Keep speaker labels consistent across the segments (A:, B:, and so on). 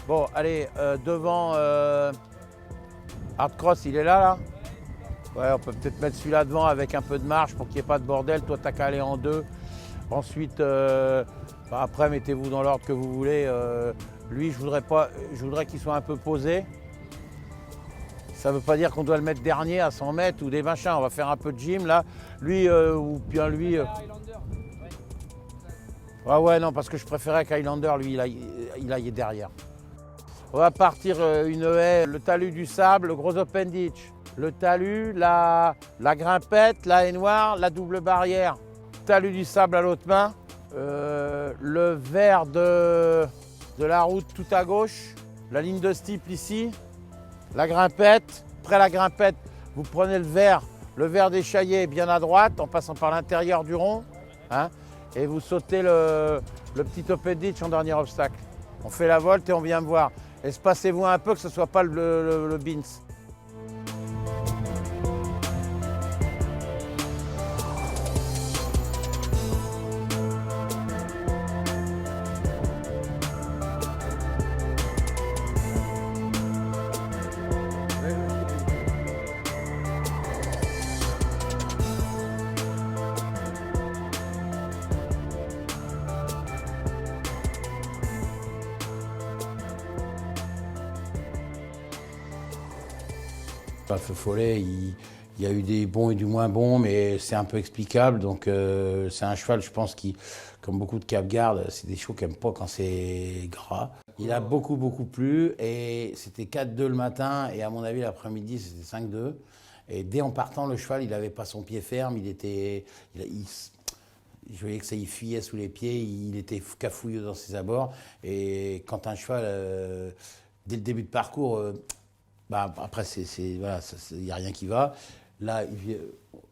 A: Bon, allez, devant Hardcross, il est là. Ouais, on peut peut-être mettre celui-là devant avec un peu de marge pour qu'il n'y ait pas de bordel. Toi, t'as qu'à aller en deux. Ensuite, après, mettez-vous dans l'ordre que vous voulez. Lui, je voudrais qu'il soit un peu posé. Ça ne veut pas dire qu'on doit le mettre dernier à 100 mètres ou des machins. On va faire un peu de gym là. Lui, ou bien lui. Ah ouais, non, parce que je préférais qu'Highlander, lui, il aille derrière. On va partir une haie, le talus du sable, le gros open ditch. Le talus, la grimpette, la haie noire, la double barrière. Talus du sable à l'autre main. Le vert de la route tout à gauche. La ligne de steeple ici. La grimpette. Après la grimpette, vous prenez le vert déchaillé bien à droite en passant par l'intérieur du rond. Hein, et vous sautez le petit open ditch en dernier obstacle. On fait la volte et on vient me voir. Espacez-vous un peu que ce ne soit pas le Beans. Le Feu Follet, il y a eu des bons et du moins bons, mais c'est un peu explicable. Donc c'est un cheval, je pense, qui, comme beaucoup de Cap-Garde, c'est des chevaux qui n'aiment pas quand c'est gras. Il a beaucoup plu et c'était 4-2 le matin et à mon avis l'après-midi c'était 5-2. Et dès en partant, le cheval, il n'avait pas son pied ferme, je voyais que ça y fuyait sous les pieds, il était cafouilleux dans ses abords. Et quand un cheval, dès le début de parcours, après, voilà, il n'y a rien qui va. Là,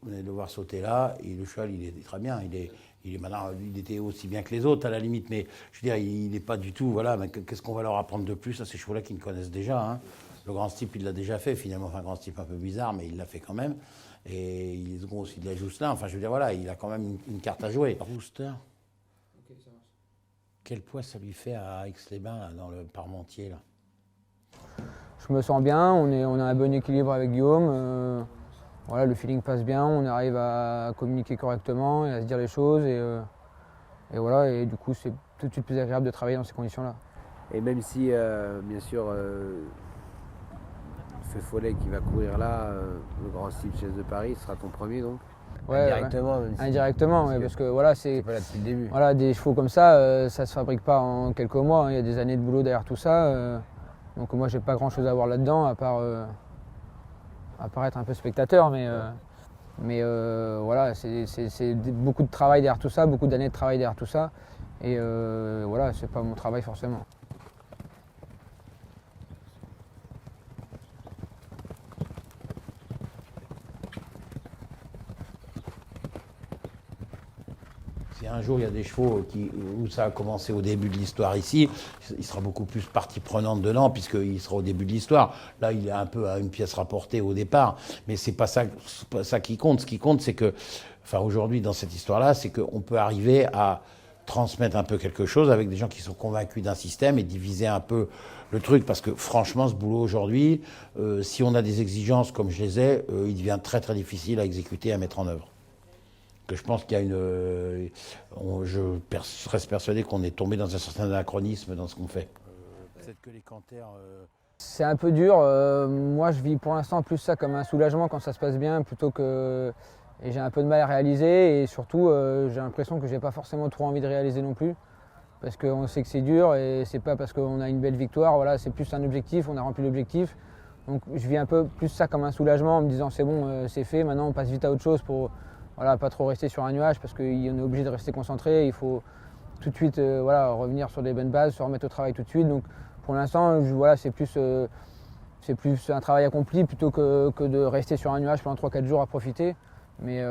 A: on allait le voir sauter là, et le cheval, il est très bien. Maintenant, il était aussi bien que les autres, à la limite, mais je veux dire, il n'est pas du tout. Voilà, mais qu'est-ce qu'on va leur apprendre de plus à ces chevaux-là qu'ils ne connaissent déjà, hein. Le grand steeple, il l'a déjà fait, finalement. Enfin, un grand steeple un peu bizarre, mais il l'a fait quand même. Et ils ont aussi de la Jousselin. Enfin, je veux dire, voilà, il a quand même une carte à jouer. Rooster. Ok, ça marche. Quel poids ça lui fait à Aix-les-Bains, dans le Parmentier, là?
B: Je me sens bien, on a un bon équilibre avec Guillaume. Voilà, le feeling passe bien, on arrive à communiquer correctement et à se dire les choses. Et voilà, et du coup, c'est tout de suite plus agréable de travailler dans ces conditions-là.
C: Et même si, bien sûr, Feu Follet qui va courir là, le Grand Steeple Chase de Paris, sera ton premier donc.
B: Ouais,
C: indirectement,
B: ouais. Indirectement, ouais, parce que voilà, c'est
C: pas là depuis le début.
B: Voilà, des chevaux comme ça, ça se fabrique pas en quelques mois. Il y a des années de boulot derrière tout ça. Donc moi, j'ai pas grand-chose à voir là-dedans, à part être un peu spectateur. Mais voilà, c'est beaucoup de travail derrière tout ça, beaucoup d'années de travail derrière tout ça. Et voilà, c'est pas mon travail forcément.
A: Si un jour il y a des chevaux où ça a commencé au début de l'histoire ici, il sera beaucoup plus partie prenante dedans puisqu'il sera au début de l'histoire. Là, il est un peu à une pièce rapportée au départ, mais c'est pas ça qui compte. Ce qui compte, c'est que, enfin aujourd'hui dans cette histoire-là, c'est qu'on peut arriver à transmettre un peu quelque chose avec des gens qui sont convaincus d'un système et diviser un peu le truc, parce que franchement, ce boulot aujourd'hui, si on a des exigences comme je les ai, il devient très difficile à exécuter, à mettre en œuvre. Que je pense qu'il y a je reste persuadé qu'on est tombé dans un certain anachronisme dans ce qu'on fait. Peut-être que les canters...
B: C'est un peu dur. Moi, je vis pour l'instant plus ça comme un soulagement quand ça se passe bien, plutôt que... Et j'ai un peu de mal à réaliser, et surtout, j'ai l'impression que j'ai pas forcément trop envie de réaliser non plus. Parce qu'on sait que c'est dur, et c'est pas parce qu'on a une belle victoire, voilà, c'est plus un objectif, on a rempli l'objectif. Donc je vis un peu plus ça comme un soulagement en me disant c'est bon, c'est fait, maintenant on passe vite à autre chose pour... Voilà, pas trop rester sur un nuage parce qu'on est obligé de rester concentré. Il faut tout de suite voilà, revenir sur des bonnes bases, se remettre au travail tout de suite. Donc pour l'instant, voilà, c'est plus un travail accompli plutôt que de rester sur un nuage pendant 3-4 jours à profiter. Mais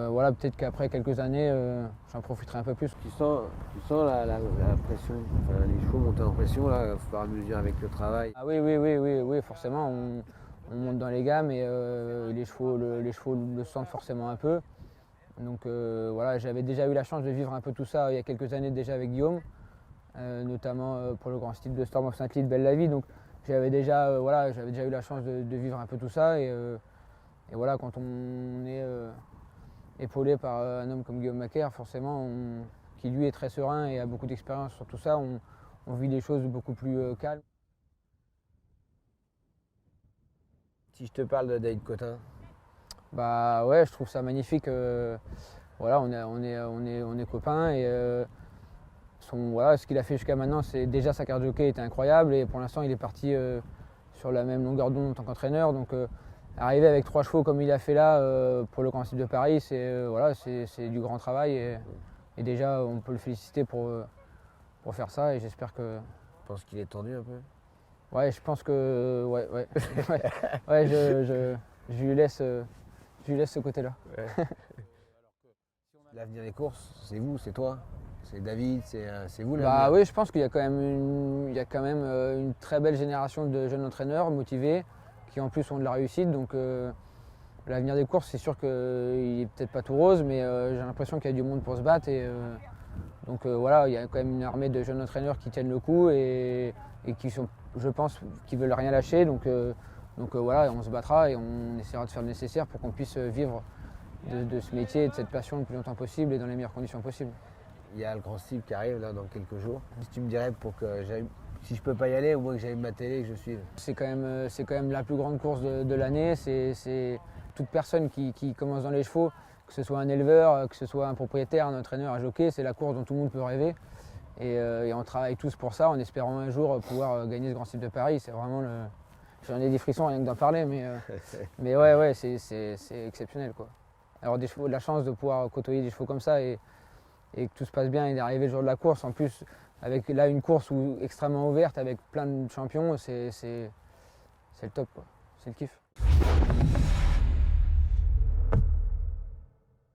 B: voilà, peut-être qu'après quelques années, j'en profiterai un peu plus.
C: Tu sens la pression, enfin, les chevaux montent en pression là, au fur et à mesure avec le travail.
B: Ah oui, forcément, on monte dans les gammes et les chevaux le sentent forcément un peu. Donc voilà, j'avais déjà eu la chance de vivre un peu tout ça il y a quelques années déjà avec Guillaume. notamment pour le grand style de Storm of Saint-Lys de Belle-la-Vie. Donc j'avais déjà eu la chance de vivre un peu tout ça. Et voilà, quand on est épaulé par un homme comme Guillaume Macaire, forcément, qui lui est très serein et a beaucoup d'expérience sur tout ça, on vit des choses beaucoup plus calmes.
C: Si je te parle de David Cotin,
B: Bah ouais, je trouve ça magnifique. Voilà, on est copains et voilà, ce qu'il a fait jusqu'à maintenant, c'est déjà sa carte de jockey était incroyable et pour l'instant il est parti sur la même longueur d'onde en tant qu'entraîneur. Donc arriver avec 3 chevaux comme il a fait là pour le Grand Style de Paris, c'est voilà, c'est du grand travail et déjà on peut le féliciter pour faire ça et j'espère que.
C: je pense qu'il est tendu un peu.
B: Ouais, je pense que ouais, ouais, je lui laisse ce côté-là.
C: Ouais. L'avenir des courses, c'est vous, c'est toi, c'est David, c'est vous l'avenir.
B: Bah oui, je pense qu'il y a quand même une très belle génération de jeunes entraîneurs motivés qui en plus ont de la réussite. Donc l'avenir des courses, c'est sûr qu'il est peut-être pas tout rose, mais j'ai l'impression qu'il y a du monde pour se battre. Donc voilà, il y a quand même une armée de jeunes entraîneurs qui tiennent le coup et qui sont, je pense, qui veulent rien lâcher. Donc voilà, on se battra et on essaiera de faire le nécessaire pour qu'on puisse vivre de ce métier et de cette passion le plus longtemps possible et dans les meilleures conditions possibles.
C: Il y a le Grand Style qui arrive là dans quelques jours. Si tu me dirais pour que si je peux pas y aller, au moins que j'aille ma télé et que je suive.
B: C'est quand même la plus grande course de l'année. C'est toute personne qui commence dans les chevaux, que ce soit un éleveur, que ce soit un propriétaire, un entraîneur, un jockey, c'est la course dont tout le monde peut rêver. Et on travaille tous pour ça en espérant un jour pouvoir gagner ce Grand Style de Paris. C'est vraiment j'en ai des frissons rien que d'en parler, mais ouais, c'est exceptionnel, quoi. Alors des chevaux, de la chance de pouvoir côtoyer des chevaux comme ça et que tout se passe bien et d'arriver le jour de la course. En plus, avec là une course extrêmement ouverte avec plein de champions, c'est le top, quoi. C'est le kiff.